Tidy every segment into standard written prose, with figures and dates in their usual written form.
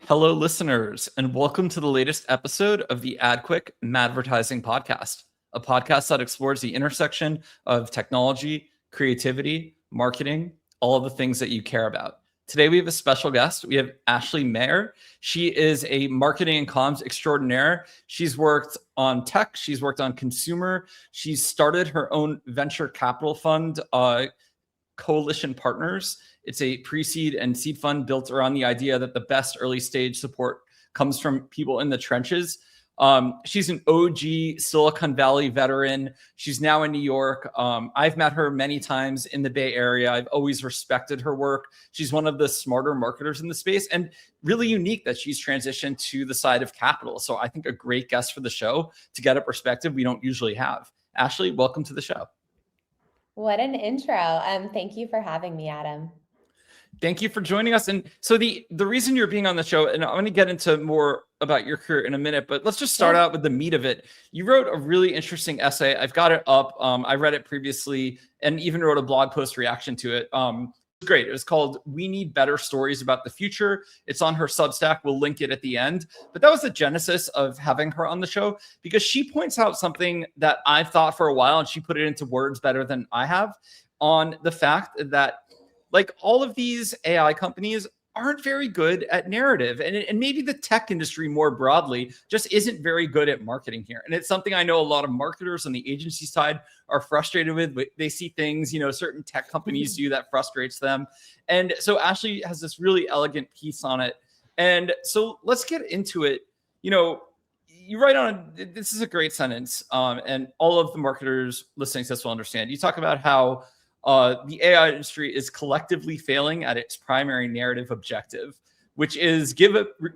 Hello, listeners, and welcome to the latest episode of the AdQuick Madvertising Podcast, a podcast that explores the intersection of technology, creativity, marketing, all of the things that you care about. Today, we have a special guest. We have Ashley Mayer. She is a marketing and comms extraordinaire. She's worked on tech. She's worked on consumer. She's started her own venture capital fund, Coalition Partners. It's a pre-seed and seed fund built around the idea that the best early stage support comes from people in the trenches. She's an OG Silicon Valley veteran. She's now in New York. I've met her many times in the Bay Area. I've always respected her work. She's one of the smarter marketers in the space and really unique that she's transitioned to the side of capital. So I think a great guest for the show to get a perspective we don't usually have. Ashley, welcome to the show. What an intro. Thank you for having me, Adam. Thank you for joining us. And so the reason you're being on the show, and I'm going to get into more about your career in a minute, but let's just start out with the meat of it. You wrote a really interesting essay. I've got it up. I read it previously and even wrote a blog post reaction to it. Great. It was called "We Need Better Stories About the Future." It's on her Substack. We'll link it at the end. But that was the genesis of having her on the show because she points out something that I've thought for a while, and she put it into words better than I have, on the fact that like all of these AI companies aren't very good at narrative. And maybe the tech industry more broadly just isn't very good at marketing here. And it's something I know a lot of marketers on the agency side are frustrated with. They see things, certain tech companies do that frustrates them. And so Ashley has this really elegant piece on it. And so let's get into it. You write on, this is a great sentence. And all of the marketers listening to this will understand. You talk about how the AI industry is collectively failing at its primary narrative objective, which is give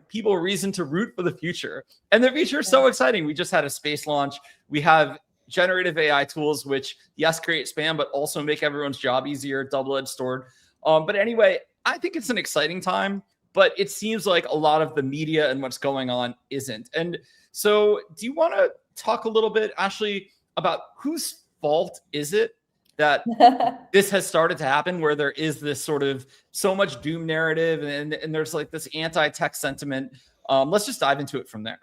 people a reason to root for the future. And the future is so exciting. We just had a space launch. We have generative AI tools, which, yes, create spam, but also make everyone's job easier, double-edged sword. But anyway, I think it's an exciting time, but it seems like a lot of the media and what's going on isn't. And so do you want to talk a little bit, Ashley, about whose fault is it that this has started to happen, where there is this sort of so much doom narrative and there's like this anti-tech sentiment? Let's just dive into it from there.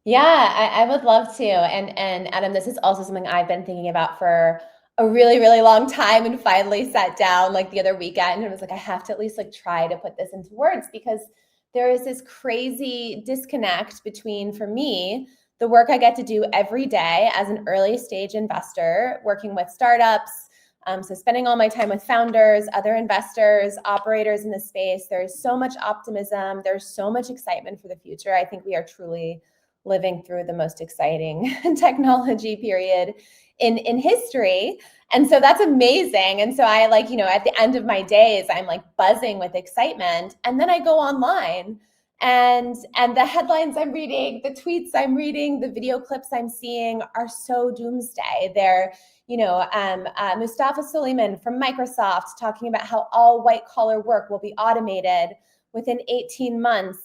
Yeah, I would love to. And Adam, this is also something I've been thinking about for a really, really long time, and finally sat down like the other weekend and was like, I have to at least like try to put this into words, because there is this crazy disconnect between, for me, the work I get to do every day as an early stage investor, working with startups. So spending all my time with founders, other investors, operators in the space. There's so much optimism. There's so much excitement for the future. I think we are truly living through the most exciting technology period in history. And so that's amazing. And so I at the end of my days, I'm like buzzing with excitement. And then I go online, and the headlines I'm reading, the tweets I'm reading, the video clips I'm seeing are so doomsday. They're, Mustafa Suleyman from Microsoft talking about how all white collar work will be automated within 18 months.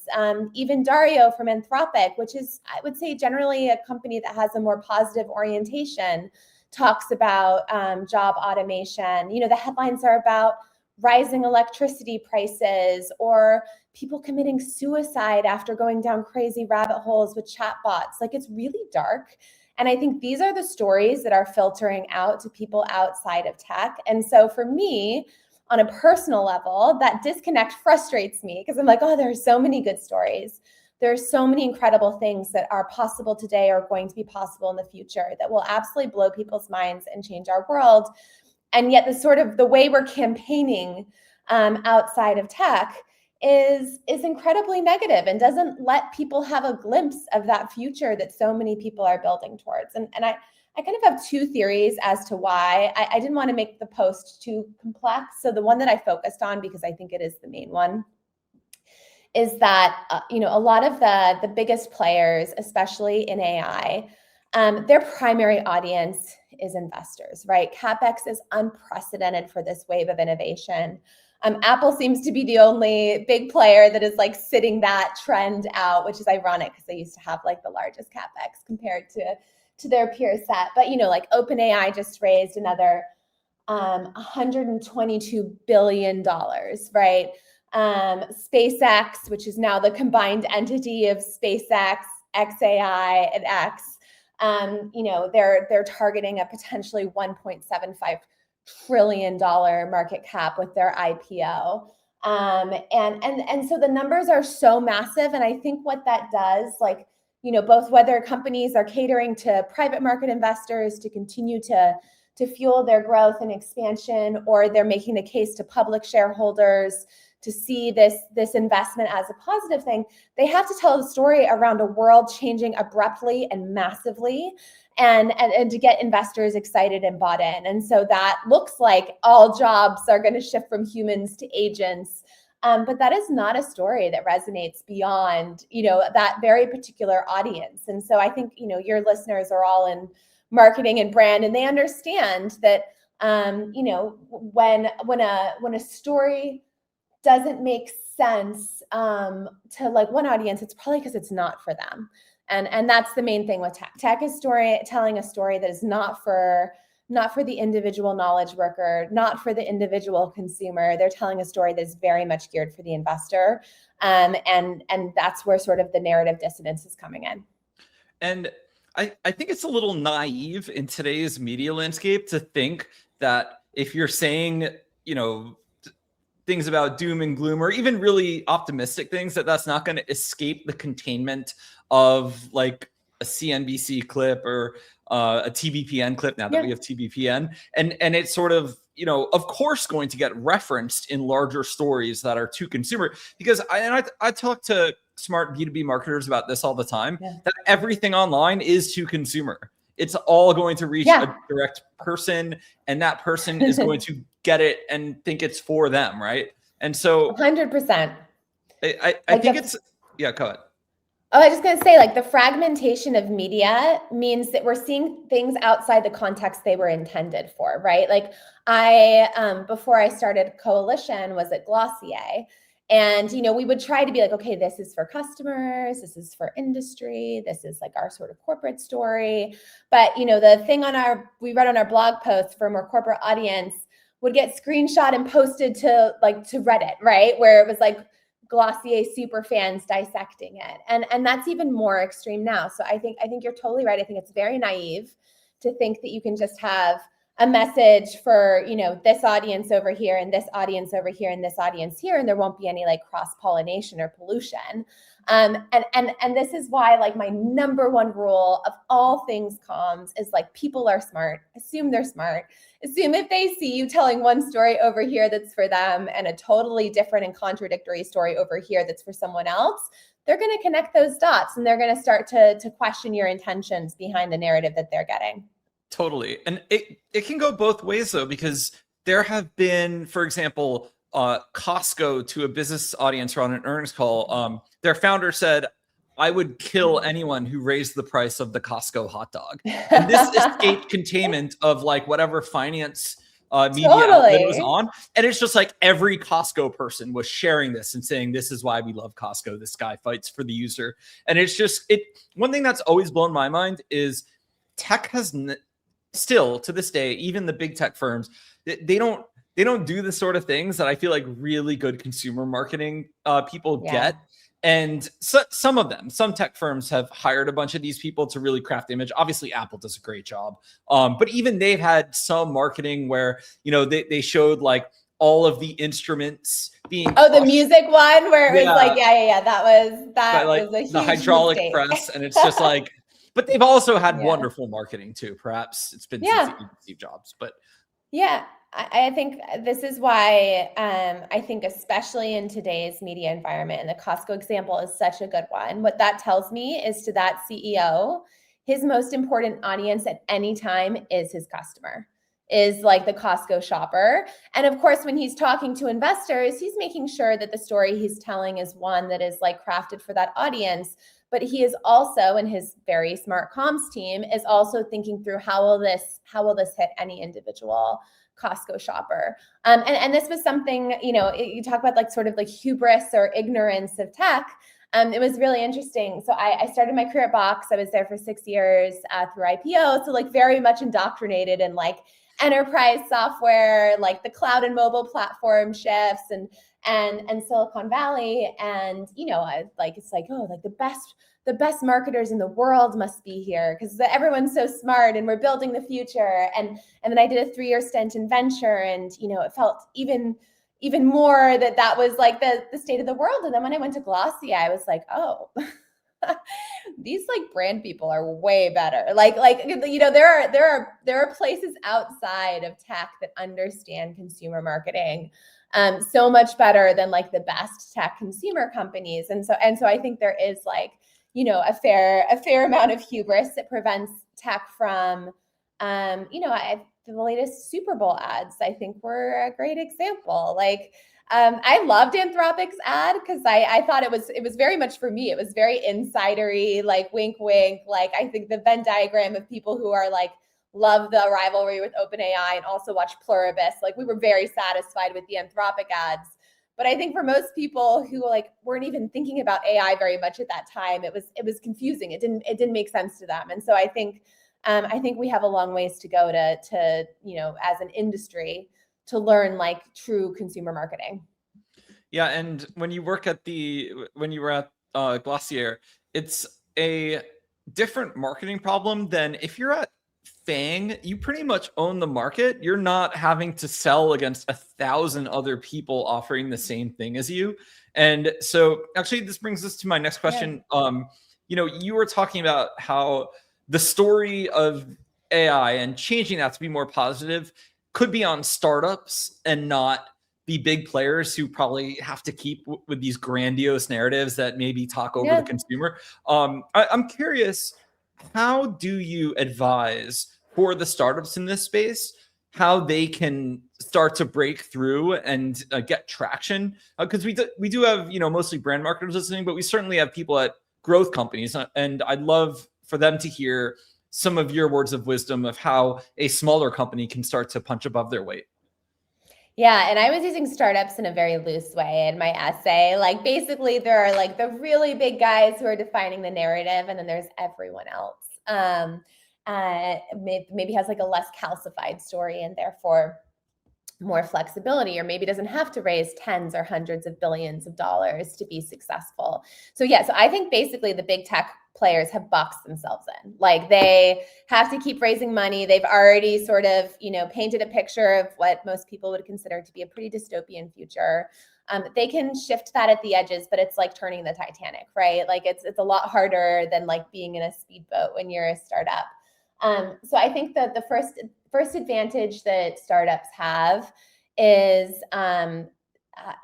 Even Dario from Anthropic, which is, I would say, generally a company that has a more positive orientation, talks about job automation. The headlines are about rising electricity prices or people committing suicide after going down crazy rabbit holes with chatbots. Like, it's really dark. And I think these are the stories that are filtering out to people outside of tech. And so for me, on a personal level, that disconnect frustrates me, because I'm like, oh, there are so many good stories. There are so many incredible things that are possible today or going to be possible in the future that will absolutely blow people's minds and change our world. And yet the way we're campaigning outside of tech is incredibly negative and doesn't let people have a glimpse of that future that so many people are building towards. And I kind of have two theories as to why. I didn't want to make the post too complex. So the one that I focused on, because I think it is the main one, is that a lot of the biggest players, especially in AI, their primary audience is investors, right? CapEx is unprecedented for this wave of innovation. Apple seems to be the only big player that is like sitting that trend out, which is ironic because they used to have like the largest CapEx compared to their peer set. But like OpenAI just raised another $122 billion, right? SpaceX, which is now the combined entity of SpaceX, XAI, and X. They're targeting a potentially $1.75 trillion market cap with their IPO. And so the numbers are so massive. And I think what that does, both whether companies are catering to private market investors to continue to fuel their growth and expansion, or they're making the case to public shareholders to see this investment as a positive thing, they have to tell the story around a world changing abruptly and massively, and to get investors excited and bought in. And so that looks like all jobs are going to shift from humans to agents. But that is not a story that resonates beyond, that very particular audience. And so I think, your listeners are all in marketing and brand, and they understand that, when a story doesn't make sense to one audience, it's probably because it's not for them. And that's the main thing with tech. Tech is telling a story that is not for the individual knowledge worker, not for the individual consumer. They're telling a story that is very much geared for the investor. And that's where sort of the narrative dissonance is coming in. And I think it's a little naive in today's media landscape to think that if you're saying, things about doom and gloom, or even really optimistic things, that's not going to escape the containment of a CNBC clip or a TBPN clip, now that we have TBPN. And it's sort of, of course, going to get referenced in larger stories that are to consumer, because I talk to smart B2B marketers about this all the time, that everything online is to consumer. It's all going to reach a direct person, and that person is going to get it and think it's for them, right? And so 100%. I think it's, go ahead. Oh, I was just going to say, the fragmentation of media means that we're seeing things outside the context they were intended for, right? Before I started Coalition, was at Glossier. And, we would try to be okay, this is for customers, this is for industry, this is our sort of corporate story. But, the thing we read on our blog post for a more corporate audience would get screenshot and posted to Reddit, right? Where it was Glossier super fans dissecting it. And that's even more extreme now. So I think you're totally right. I think it's very naive to think that you can just have a message for, this audience over here and this audience over here and this audience here, and there won't be any cross-pollination or pollution. And this is why my number one rule of all things comms is people are smart. Assume they're smart. Assume if they see you telling one story over here that's for them and a totally different and contradictory story over here that's for someone else, they're going to connect those dots, and they're going to start to question your intentions behind the narrative that they're getting. Totally. And it can go both ways, though, because there have been, for example, Costco, to a business audience on an earnings call, their founder said, "I would kill anyone who raised the price of the Costco hot dog." And this escaped containment of whatever finance media outlet it was on. And it's just every Costco person was sharing this and saying, "This is why we love Costco. This guy fights for the user." And it's just one thing that's always blown my mind is tech has still to this day, even the big tech firms, they don't do the sort of things that I feel really good consumer marketing people get. And some tech firms have hired a bunch of these people to really craft the image. Obviously, Apple does a great job. But even they've had some marketing where, they showed all of the instruments being the music one where it was that was a huge the hydraulic mistake. press. And it's just but they've also had wonderful marketing too. Perhaps it's been since Steve Jobs, but I think this is why I think especially in today's media environment, and the Costco example is such a good one. What that tells me is, to that CEO, his most important audience at any time is his customer, is the Costco shopper. And of course, when he's talking to investors, he's making sure that the story he's telling is one that is crafted for that audience. But he is also, and his very smart comms team is also thinking through how will this hit any individual Costco shopper. And this was something, you talk about sort of hubris or ignorance of tech. It was really interesting. So I started my career at Box. I was there for 6 years through IPO. So very much indoctrinated in enterprise software, the cloud and mobile platform shifts. and Silicon Valley. And, it's like, oh, like the best marketers in the world must be here because everyone's so smart and we're building the future. And then I did a 3-year stint in venture, and, it felt even more that was like the state of the world. And then when I went to Glossier, I was like, oh, these like brand people are way better. There are places outside of tech that understand consumer marketing so much better than like the best tech consumer companies. And so I think there is like, a fair amount of hubris that prevents tech from, the latest Super Bowl ads, I think, were a great example. Like, I loved Anthropic's ad because I thought it was very much for me. It was very insidery, like wink, wink. Like, I think the Venn diagram of people who are like, love the rivalry with OpenAI and also watch Pluribus. Like, we were very satisfied with the Anthropic ads. But I think for most people who like weren't even thinking about AI very much at that time, it was confusing. It didn't make sense to them. And so I think we have a long ways to go to as an industry to learn like true consumer marketing. Yeah, and when you were at Glossier, it's a different marketing problem than if you're at Fang. You pretty much own the market. You're not having to sell against 1,000 other people offering the same thing as you. And so actually this brings us to my next question. Yeah. You were talking about how the story of AI and changing that to be more positive could be on startups and not the big players who probably have to keep with these grandiose narratives that maybe talk over the consumer. I'm curious, how do you advise for the startups in this space how they can start to break through and get traction? Because we do have mostly brand marketers listening, but we certainly have people at growth companies, and I'd love for them to hear some of your words of wisdom of how a smaller company can start to punch above their weight. Yeah, and I was using startups in a very loose way in my essay. Like, basically, there are like the really big guys who are defining the narrative, and then there's everyone else. Maybe has like a less calcified story and therefore more flexibility, or maybe doesn't have to raise tens or hundreds of billions of dollars to be successful. So I think basically the big tech players have boxed themselves in. Like, they have to keep raising money. They've already sort of, painted a picture of what most people would consider to be a pretty dystopian future. They can shift that at the edges, but it's like turning the Titanic, right? Like, it's a lot harder than like being in a speedboat when you're a startup. So I think that the first advantage that startups have is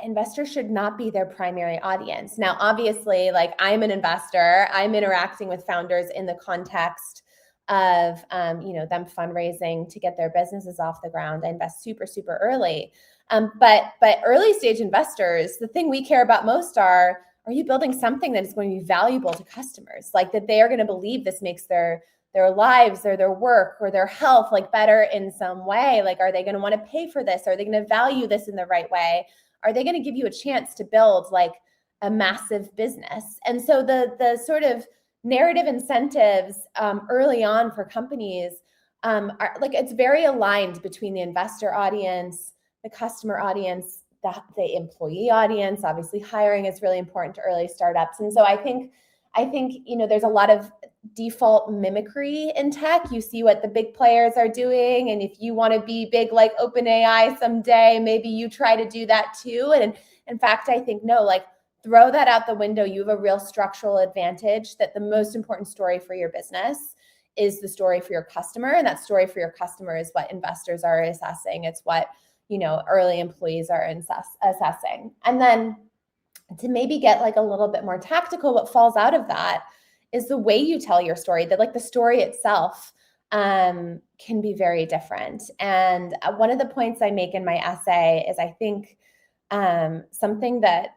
investors should not be their primary audience. Now, obviously, like, I'm an investor, I'm interacting with founders in the context of, them fundraising to get their businesses off the ground. I invest super, super early. But early stage investors, the thing we care about most are you building something that is going to be valuable to customers? Like, that they are going to believe this makes their lives or their work or their health like better in some way? Like, are they going to want to pay for this? Are they going to value this in the right way? Are they going to give you a chance to build like a massive business? And so the sort of narrative incentives early on for companies are like, it's very aligned between the investor audience, the customer audience, the employee audience. Obviously, hiring is really important to early startups. And so I think there's a lot of default mimicry in tech. You see what the big players are doing, and if you want to be big like OpenAI someday, maybe you try to do that too. And in fact, I think no, like, throw that out the window. You have a real structural advantage that the most important story for your business is the story for your customer, and that story for your customer is what investors are assessing. It's what early employees are assessing. And then to maybe get like a little bit more tactical, what falls out of that is the way you tell your story, that like the story itself can be very different. And one of the points I make in my essay is, I think something that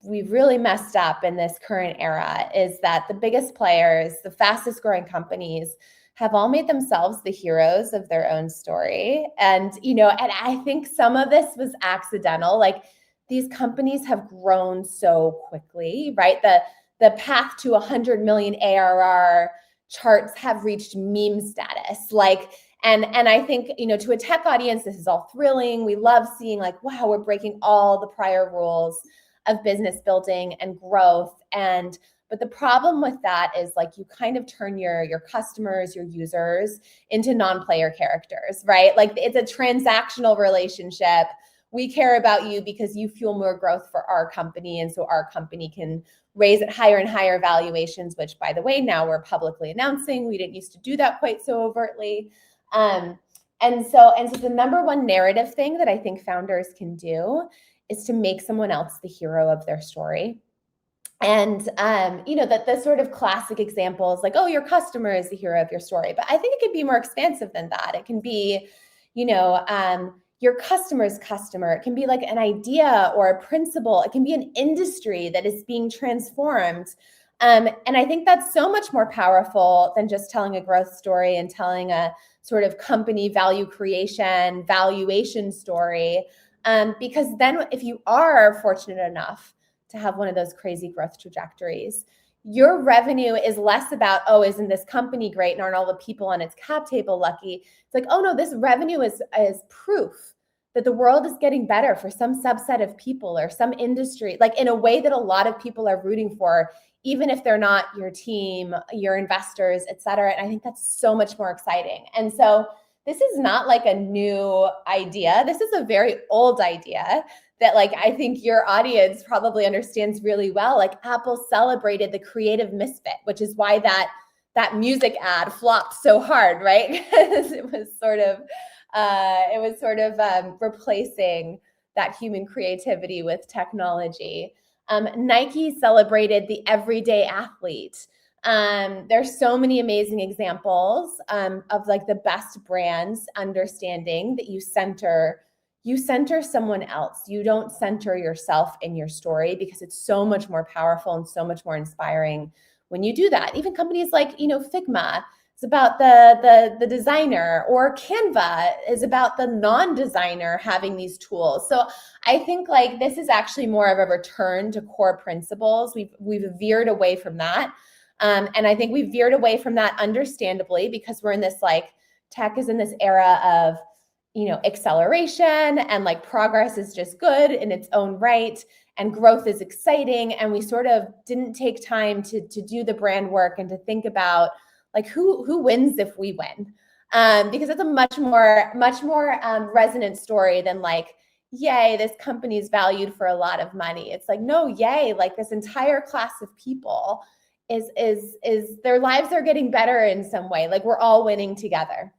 we've really messed up in this current era is that the biggest players, the fastest growing companies, have all made themselves the heroes of their own story. And I think some of this was accidental. Like, these companies have grown so quickly, right? The path to 100 million ARR charts have reached meme status. Like, And I think, to a tech audience, this is all thrilling. We love seeing like, wow, we're breaking all the prior rules of business building and growth. But the problem with that is like you kind of turn your customers, your users into non-player characters, right? Like it's a transactional relationship. We care about you because you fuel more growth for our company. And so our company can raise at higher and higher valuations, which by the way, now we're publicly announcing. We didn't used to do that quite so overtly. And so the number one narrative thing that I think founders can do is to make someone else the hero of their story. And, that the sort of classic examples like, oh, your customer is the hero of your story. But I think it can be more expansive than that. It can be, your customer's customer. It can be like an idea or a principle. It can be an industry that is being transformed. And I think that's so much more powerful than just telling a growth story and telling a sort of company value creation, valuation story. Because then if you are fortunate enough to have one of those crazy growth trajectories, your revenue is less about, oh, isn't this company great? And aren't all the people on its cap table lucky? It's like, oh no, this revenue is proof that the world is getting better for some subset of people or some industry, like in a way that a lot of people are rooting for, even if they're not your team, your investors, et cetera. And I think that's so much more exciting. And so this is not like a new idea. This is a very old idea that like, I think your audience probably understands really well. Like Apple celebrated the creative misfit, which is why that music ad flopped so hard, right? Because it was sort of replacing that human creativity with technology. Nike celebrated the everyday athlete. There's so many amazing examples of like the best brands understanding that you center someone else. You don't center yourself in your story because it's so much more powerful and so much more inspiring when you do that. Even companies like, Figma, it's about the designer, or Canva is about the non-designer having these tools. So I think like this is actually more of a return to core principles. We've veered away from that. And I think we've veered away from that understandably because we're in this like tech is in this era of, acceleration and like progress is just good in its own right. And growth is exciting. And we sort of didn't take time to do the brand work and to think about like who wins if we win, because it's a much more resonant story than like, yay, this company is valued for a lot of money. It's like, no, yay, like this entire class of people is their lives are getting better in some way. Like we're all winning together.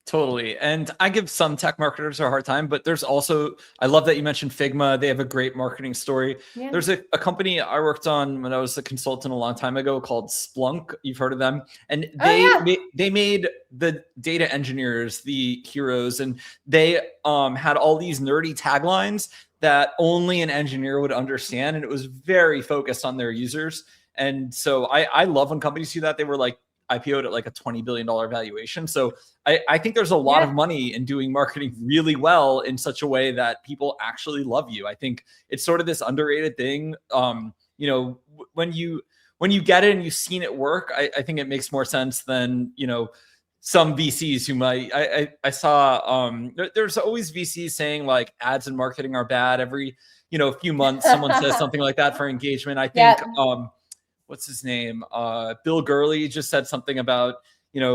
Totally. And I give some tech marketers a hard time, but there's also, I love that you mentioned Figma. They have a great marketing story. Yeah. There's a company I worked on when I was a consultant a long time ago called Splunk. You've heard of them. And they made the data engineers the heroes, and they had all these nerdy taglines that only an engineer would understand. And it was very focused on their users. And so I love when companies do that. They were like, IPO'd at like a $20 billion valuation. So I think there's a lot of money in doing marketing really well in such a way that people actually love you. I think it's sort of this underrated thing. When you get it and you've seen it work, I think it makes more sense than, some VCs who might, I saw, there's always VCs saying like ads and marketing are bad. Every, few months, someone says something like that for engagement. I think, what's his name? Bill Gurley just said something about,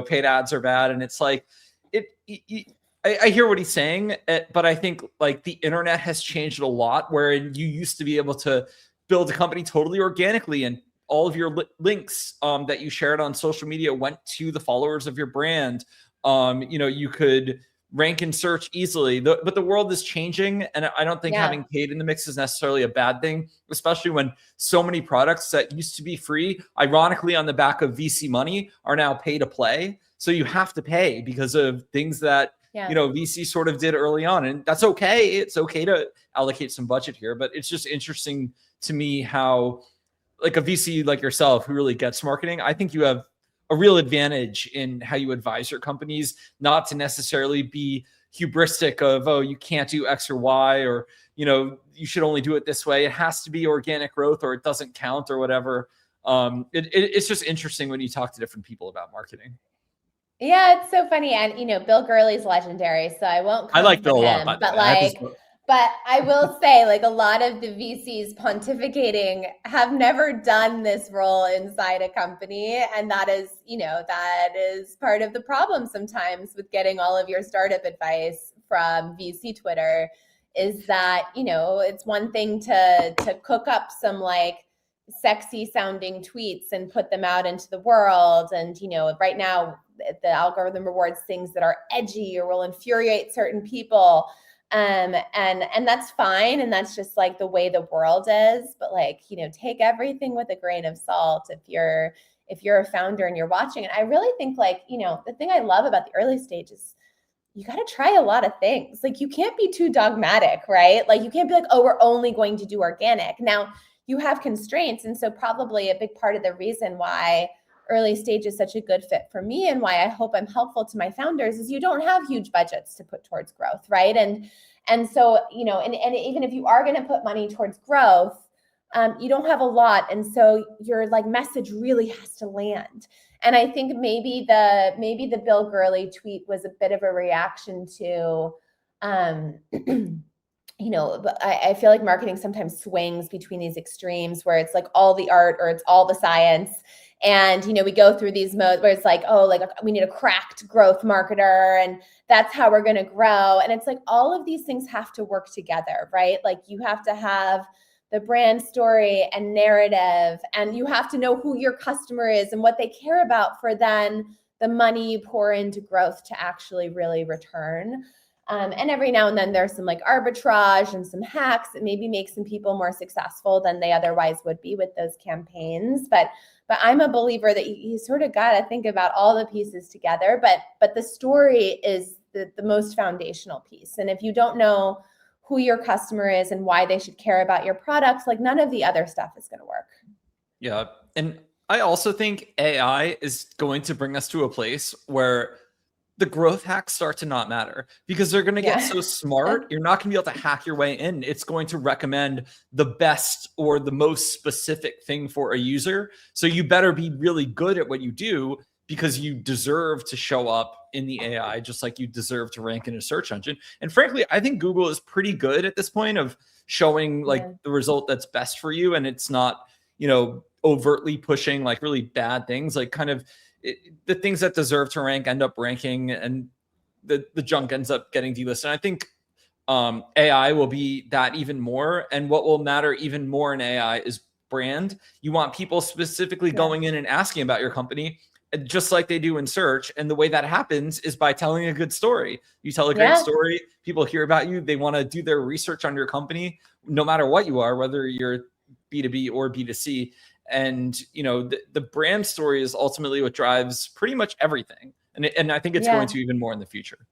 paid ads are bad. And it's like, I hear what he's saying, but I think like the internet has changed a lot, where you used to be able to build a company totally organically, and all of your links that you shared on social media went to the followers of your brand. You could rank and search easily, but the world is changing. And I don't think having paid in the mix is necessarily a bad thing, especially when so many products that used to be free, ironically on the back of VC money, are now pay to play. So you have to pay because of things that, VC sort of did early on. And that's okay. It's okay to allocate some budget here, but it's just interesting to me how like a VC like yourself who really gets marketing, I think you have a real advantage in how you advise your companies, not to necessarily be hubristic of, oh, you can't do X or Y, or, you should only do it this way. It has to be organic growth or it doesn't count or whatever. It's just interesting when you talk to different people about marketing. Yeah, it's so funny. And, Bill Gurley's legendary, so I won't I come like for Bill a lot, him. by the But way. I have his like, book. but I will say, like, a lot of the VCs pontificating have never done this role inside a company. And that is part of the problem sometimes with getting all of your startup advice from VC Twitter, is that, it's one thing to cook up some like sexy sounding tweets and put them out into the world. And, right now the algorithm rewards things that are edgy or will infuriate certain people. And that's fine. And that's just like the way the world is. But like, take everything with a grain of salt if you're a founder and you're watching. And I really think like, the thing I love about the early stages, you got to try a lot of things. Like you can't be too dogmatic, right? Like you can't be like, oh, we're only going to do organic. Now you have constraints. And so probably a big part of the reason why early stage is such a good fit for me and why I hope I'm helpful to my founders is you don't have huge budgets to put towards growth, right? And so, and even if you are going to put money towards growth, you don't have a lot. And so your like message really has to land. And I think maybe the Bill Gurley tweet was a bit of a reaction to, but I feel like marketing sometimes swings between these extremes where it's like all the art or it's all the science. And, we go through these modes where it's like, oh, like we need a cracked growth marketer and that's how we're going to grow. And it's like all of these things have to work together, right? Like you have to have the brand story and narrative, and you have to know who your customer is and what they care about for then the money you pour into growth to actually really return. And every now and then there's some like arbitrage and some hacks that maybe make some people more successful than they otherwise would be with those campaigns. But I'm a believer that you sort of got to think about all the pieces together. But the story is the most foundational piece. And if you don't know who your customer is and why they should care about your products, like none of the other stuff is going to work. Yeah. And I also think AI is going to bring us to a place where the growth hacks start to not matter because they're going to get so smart. You're not going to be able to hack your way in. It's going to recommend the best or the most specific thing for a user. So you better be really good at what you do because you deserve to show up in the AI, just like you deserve to rank in a search engine. And frankly, I think Google is pretty good at this point of showing like the result that's best for you. And it's not, overtly pushing like really bad things, like kind of the things that deserve to rank end up ranking and the junk ends up getting delisted. And I think AI will be that even more. And what will matter even more in AI is brand. You want people specifically going in and asking about your company, just like they do in search. And the way that happens is by telling a good story. You tell a great story, people hear about you, they want to do their research on your company, no matter what you are, whether you're B2B or B2C. And, the brand story is ultimately what drives pretty much everything. And I think it's going to even more in the future.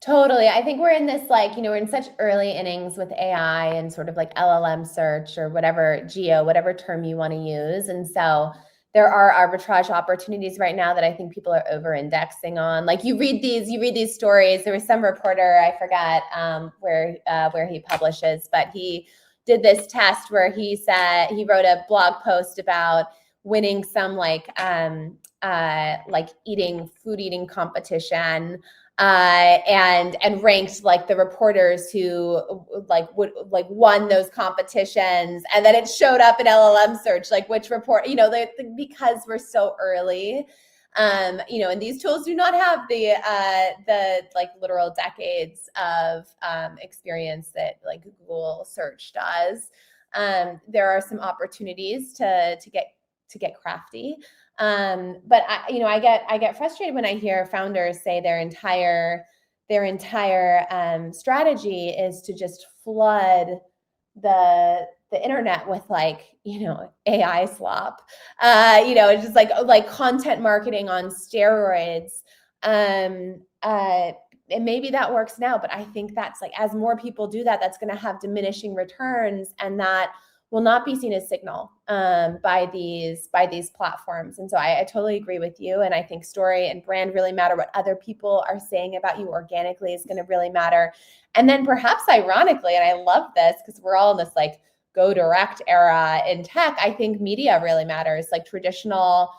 Totally. I think we're in this, like, we're in such early innings with AI and sort of like LLM search or whatever, whatever term you want to use. And so there are arbitrage opportunities right now that I think people are over indexing on. Like you read these stories. There was some reporter, I forgot where he publishes, but he did this test where he said he wrote a blog post about winning some like food eating competition and ranked like the reporters who won those competitions, and then it showed up in LLM search like which report, because we're so early. And these tools do not have the like literal decades of experience that like Google search does. There are some opportunities to get crafty. But I get frustrated when I hear founders say their entire strategy is to just flood the internet with like, AI slop, just like content marketing on steroids. And maybe that works now, but I think that's like, as more people do that, that's going to have diminishing returns, and that will not be seen as signal by these platforms. And so I totally agree with you. And I think story and brand really matter. What other people are saying about you organically is going to really matter. And then perhaps ironically, and I love this because we're all in this like go direct era in tech, I think media really matters. Like traditional,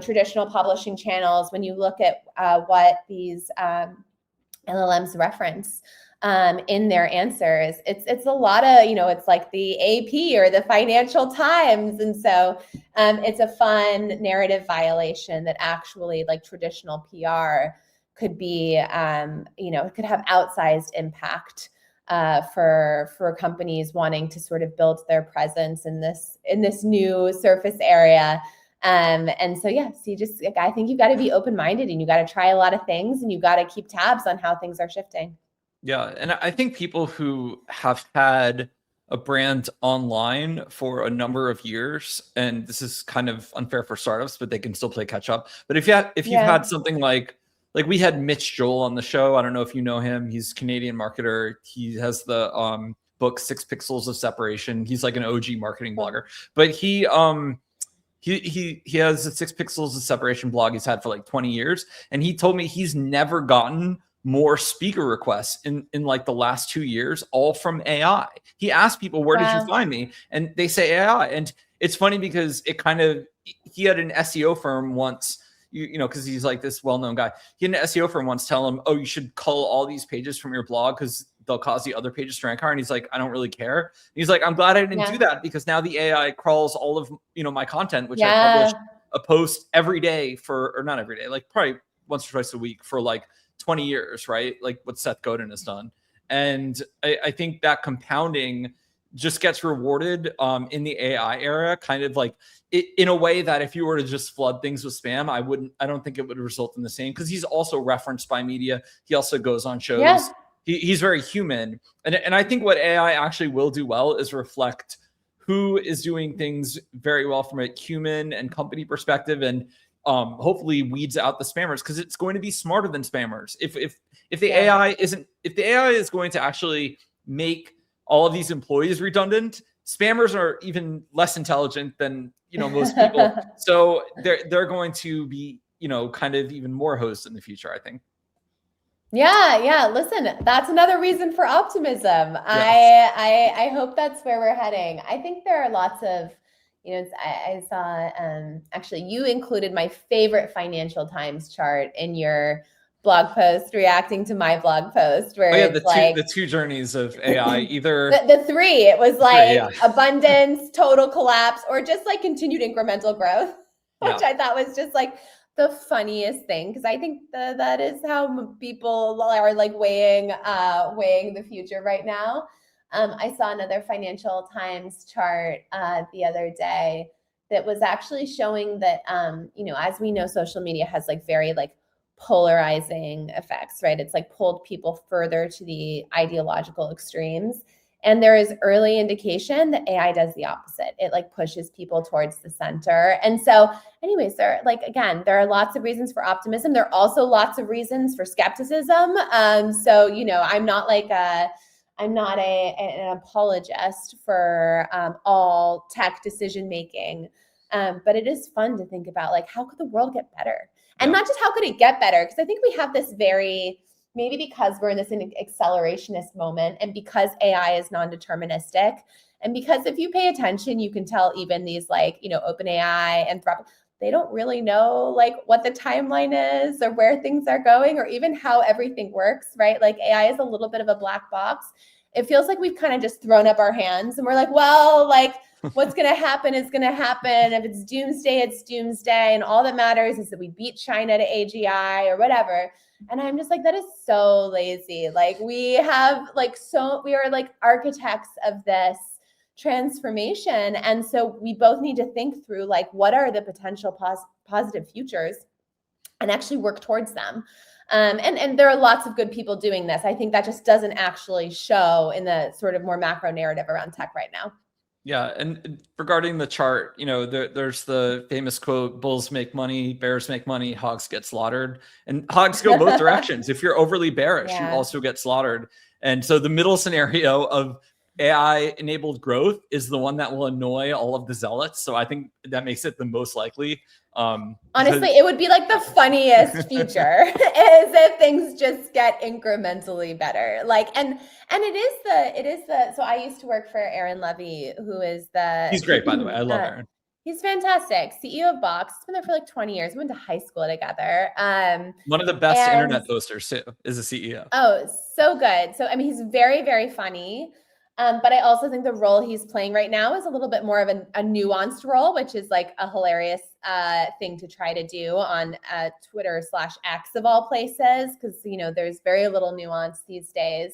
traditional publishing channels, when you look at what these LLMs reference in their answers, it's a lot of, it's like the AP or the Financial Times. And so it's a fun narrative violation that actually like traditional PR could be, could have outsized impact for companies wanting to sort of build their presence in this new surface area. And so, yeah, so I think you've got to be open-minded, and you got to try a lot of things, and you got to keep tabs on how things are shifting. Yeah. And I think people who have had a brand online for a number of years, and this is kind of unfair for startups, but they can still play catch up. But if you've had something like we had Mitch Joel on the show. I don't know if you know him. He's a Canadian marketer. He has the book 6 Pixels of Separation. He's like an OG marketing blogger, but he has a 6 Pixels of Separation blog he's had for like 20 years. And he told me he's never gotten more speaker requests in like the last 2 years, all from AI. He asked people, where did you find me? And they say AI. And it's funny because he had an SEO firm once, because he's like this well-known guy. He had an SEO firm once tell him, oh, you should cull all these pages from your blog because they'll cause the other pages to rank higher. And he's like, I don't really care. And he's like, I'm glad I didn't do that, because now the AI crawls all of, my content, which I publish a post every day or not every day, like probably once or twice a week for like 20 years, right? Like what Seth Godin has done. And I think that compounding just gets rewarded in the AI era, kind of like in a way that if you were to just flood things with spam, I don't think it would result in the same, because he's also referenced by media. He also goes on shows. Yeah. He's very human. And I think what AI actually will do well is reflect who is doing things very well from a human and company perspective, and hopefully weeds out the spammers, because it's going to be smarter than spammers. If the AI is going to actually make all of these employees redundant, spammers are even less intelligent than most people. So they're going to be kind of even more hosts in the future, I think. Yeah. Listen, that's another reason for optimism. Yes. I hope that's where we're heading. I think there are lots of, I saw, actually, you included my favorite Financial Times chart in your blog post, reacting to my blog post, where the two journeys of AI, either the three. It was like abundance, total collapse, or just like continued incremental growth, which I thought was just like the funniest thing, because I think that is how people are like weighing the future right now. I saw another Financial Times chart the other day that was actually showing that, as we know, social media has like very like polarizing effects, right? It's like pulled people further to the ideological extremes. And there is early indication that AI does the opposite. It like pushes people towards the center. And so anyways, there are lots of reasons for optimism. There are also lots of reasons for skepticism. So, I'm not like an apologist for all tech decision making, but it is fun to think about, like, how could the world get better? And not just how could it get better, because I think we have this maybe because we're in this accelerationist moment, and because AI is non-deterministic, and because if you pay attention, you can tell even these OpenAI and Anthropic, they don't really know like what the timeline is or where things are going or even how everything works, right? Like AI is a little bit of a black box. It feels like we've kind of just thrown up our hands and we're like, well, like what's going to happen is going to happen. If it's doomsday, it's doomsday. And all that matters is that we beat China to AGI or whatever. And I'm just like, that is so lazy. Like we are like architects of this transformation. And so we both need to think through like, what are the potential positive futures and actually work towards them. And there are lots of good people doing this. I think that just doesn't actually show in the sort of more macro narrative around tech right now. Yeah. And regarding the chart, there's the famous quote, bulls make money, bears make money, hogs get slaughtered. And hogs go both directions. If you're overly bearish, you also get slaughtered. And so the middle scenario of AI-enabled growth is the one that will annoy all of the zealots. So I think that makes it the most likely. Honestly, it would be like the funniest future is if things just get incrementally better. Like, and it is the, so I used to work for Aaron Levy, who is he's great, by the way. I love Aaron. He's fantastic. CEO of Box. He's been there for like 20 years. We went to high school together. One of the best and internet posters too is a CEO. Oh, so good. So, I mean, he's very, very funny. But I also think the role he's playing right now is a little bit more of a nuanced role, which is like a hilarious thing to try to do on Twitter/X of all places, because there's very little nuance these days.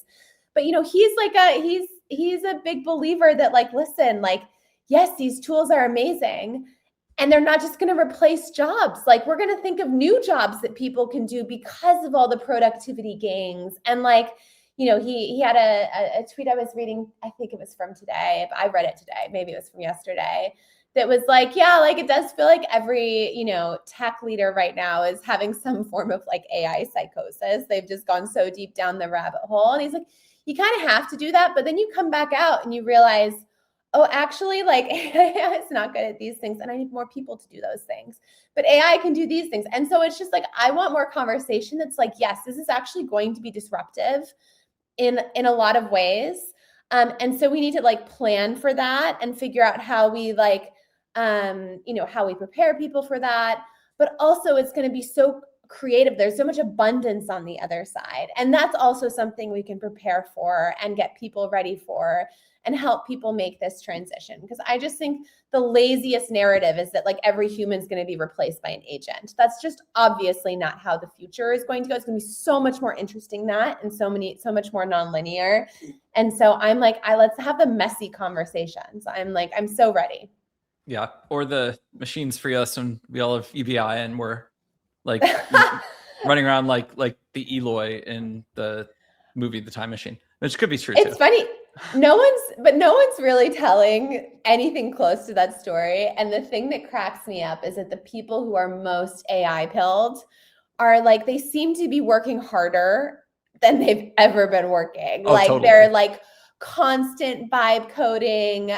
But he's like he's a big believer that like, listen, like, yes, these tools are amazing, and they're not just going to replace jobs. Like, we're going to think of new jobs that people can do because of all the productivity gains. And like, he had a tweet I was reading, I think it was from today, but I read it today, maybe it was from yesterday, that was like, yeah, like it does feel like every, tech leader right now is having some form of like AI psychosis. They've just gone so deep down the rabbit hole. And he's like, you kind of have to do that, but then you come back out and you realize, oh, actually, like AI is not good at these things, and I need more people to do those things. But AI can do these things. And so it's just like, I want more conversation that's like, yes, this is actually going to be disruptive in a lot of ways. And so we need to like plan for that and figure out how we like, how we prepare people for that. But also it's going to be so creative. There's so much abundance on the other side. And that's also something we can prepare for and get people ready for and help people make this transition. Because I just think the laziest narrative is that like every human is going to be replaced by an agent. That's just obviously not how the future is going to go. It's going to be so much more interesting that, and so much more nonlinear. And so I'm like, let's have the messy conversations. I'm so ready. Yeah. Or the machines free us and we all have EBI and we're like running around like the Eloy in the movie The Time Machine, which could be true too. It's funny. No one's really telling anything close to that story. And the thing that cracks me up is that the people who are most AI pilled are like, they seem to be working harder than they've ever been working. Oh, like totally. They're like constant vibe coding.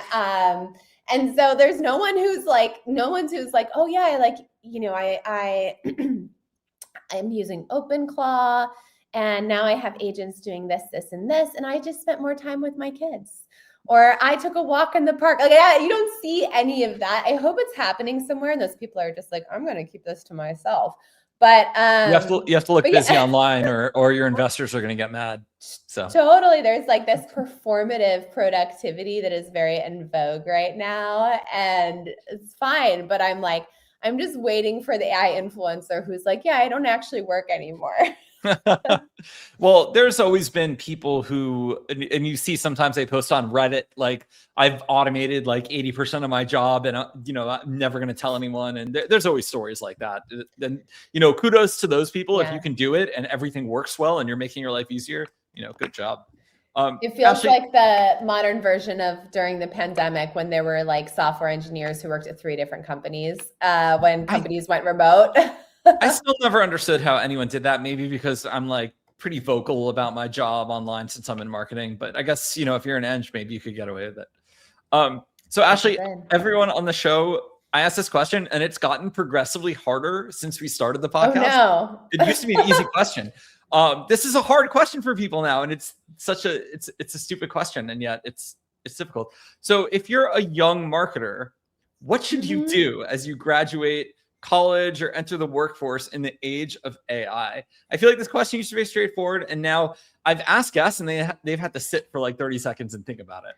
And so there's no one who's like, oh yeah, I'm using OpenClaw, and now I have agents doing this, and this, and I just spent more time with my kids. Or I took a walk in the park. Like, yeah, you don't see any of that. I hope it's happening somewhere, and those people are just like, I'm going to keep this to myself. But you have to look busy online, or your investors are going to get mad. So totally, there's like this performative productivity that is very in vogue right now, and it's fine. But I'm just waiting for the AI influencer who's like, yeah, I don't actually work anymore. Well, there's always been people who, and you see sometimes they post on Reddit, like, I've automated like 80% of my job and, I'm never going to tell anyone. And there's always stories like that. Then, kudos to those people. Yeah. If you can do it and everything works well and you're making your life easier, good job. It feels like the modern version of during the pandemic when there were like software engineers who worked at 3 different companies when companies went remote. I still never understood how anyone did that. Maybe because I'm like pretty vocal about my job online since I'm in marketing. But I guess, if you're an eng, maybe you could get away with it. So Ashley, everyone on the show, I asked this question and it's gotten progressively harder since we started the podcast. Oh, no. It used to be an easy question. This is a hard question for people now. And it's a stupid question. And yet it's difficult. So if you're a young marketer, what should you do as you graduate college or enter the workforce in the age of AI? I feel like this question used to be straightforward, and now I've asked guests and they've had to sit for like 30 seconds and think about it.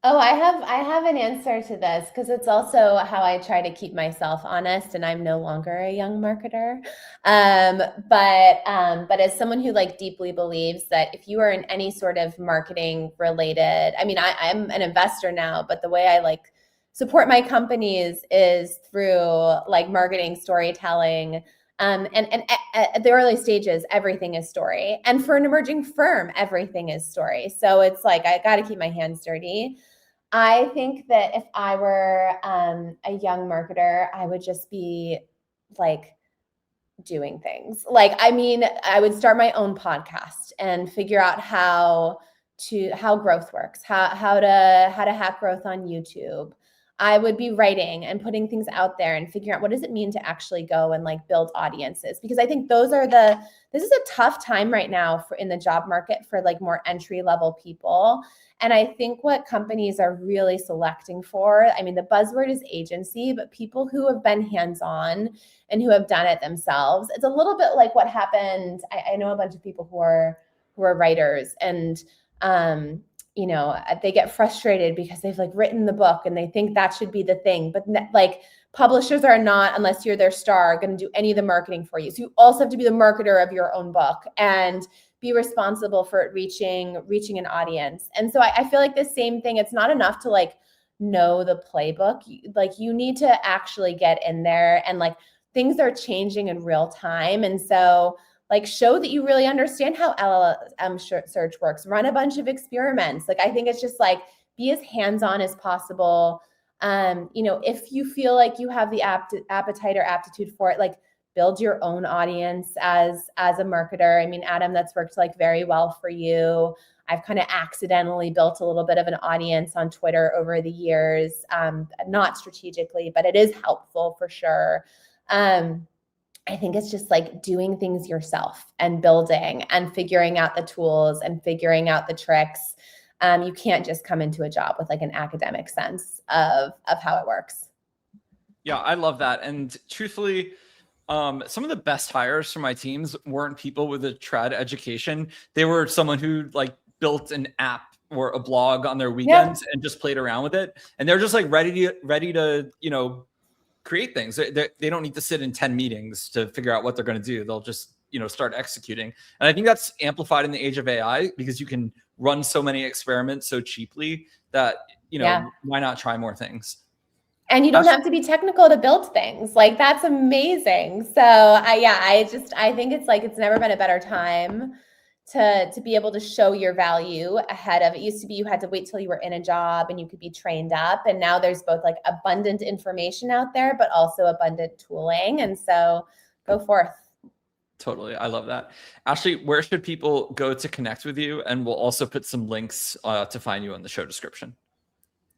Oh, I have an answer to this because it's also how I try to keep myself honest, and I'm no longer a young marketer. But as someone who like deeply believes that if you are in any sort of marketing related, I mean, I'm an investor now, but the way I like support my companies is through like marketing, storytelling, and at the early stages, everything is story. And for an emerging firm, everything is story. So it's like, I got to keep my hands dirty. I think that if I were a young marketer, I would just be like doing things. Like, I mean, I would start my own podcast and figure out how growth works, how to hack growth on YouTube. I would be writing and putting things out there and figuring out what does it mean to actually go and like build audiences, because I think this is a tough time right now for in the job market for like more entry level people. And I think what companies are really selecting for, I mean, the buzzword is agency, but people who have been hands-on and who have done it themselves. It's a little bit like what happened. I know a bunch of people who are writers, and you know, they get frustrated because they've like written the book and they think that should be the thing. But like publishers are not, unless you're their star, going to do any of the marketing for you. So you also have to be the marketer of your own book and be responsible for it reaching an audience. And so I feel like the same thing. It's not enough to like know the playbook. Like you need to actually get in there, and like things are changing in real time. And so like show that you really understand how LLM search works, run a bunch of experiments. Like, I think it's just like, be as hands-on as possible. You know, if you feel like you have the appetite or aptitude for it, like build your own audience as a marketer. I mean, Adam, that's worked like very well for you. I've kind of accidentally built a little bit of an audience on Twitter over the years, not strategically, but it is helpful for sure. I think it's just like doing things yourself and building and figuring out the tools and figuring out the tricks. You can't just come into a job with like an academic sense of how it works. Yeah, I love that. And truthfully, some of the best hires for my teams weren't people with a trad education. They were someone who like built an app or a blog on their weekends and just played around with it. And they're just like ready to, you know, create things. They don't need to sit in 10 meetings to figure out what they're going to do. They'll just, you know, start executing. And I think that's amplified in the age of AI, because you can run so many experiments so cheaply that, you know, why not try more things? And you don't have to be technical to build things. Like, that's amazing. So I think it's like, it's never been a better time to be able to show your value ahead of it. Used to be you had to wait till you were in a job and you could be trained up. And now there's both like abundant information out there, but also abundant tooling. And so go forth. Totally. I love that. Ashley, where should people go to connect with you? And we'll also put some links to find you in the show description.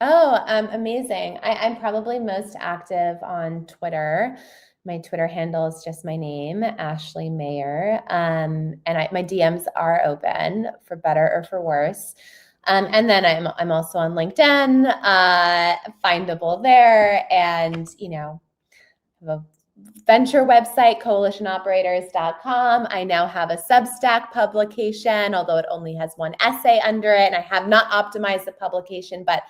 Oh, amazing. I'm probably most active on Twitter. My Twitter handle is just my name, Ashley Mayer. And my DMs are open for better or for worse. And then I'm also on LinkedIn, findable there. And, you know, have a venture website, coalitionoperators.com. I now have a Substack publication, although it only has one essay under it. And I have not optimized the publication, but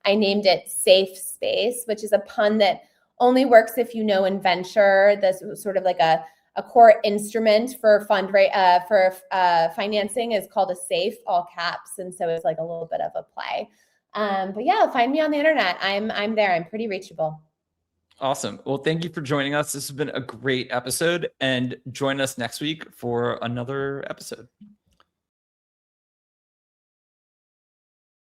I named it Safe Space, which is a pun that only works if you know in venture. This sort of like a core instrument for financing is called a safe, all caps, and so it's like a little bit of a play. But yeah, find me on the internet. I'm there. I'm pretty reachable. Awesome. Well, thank you for joining us. This has been a great episode, and join us next week for another episode.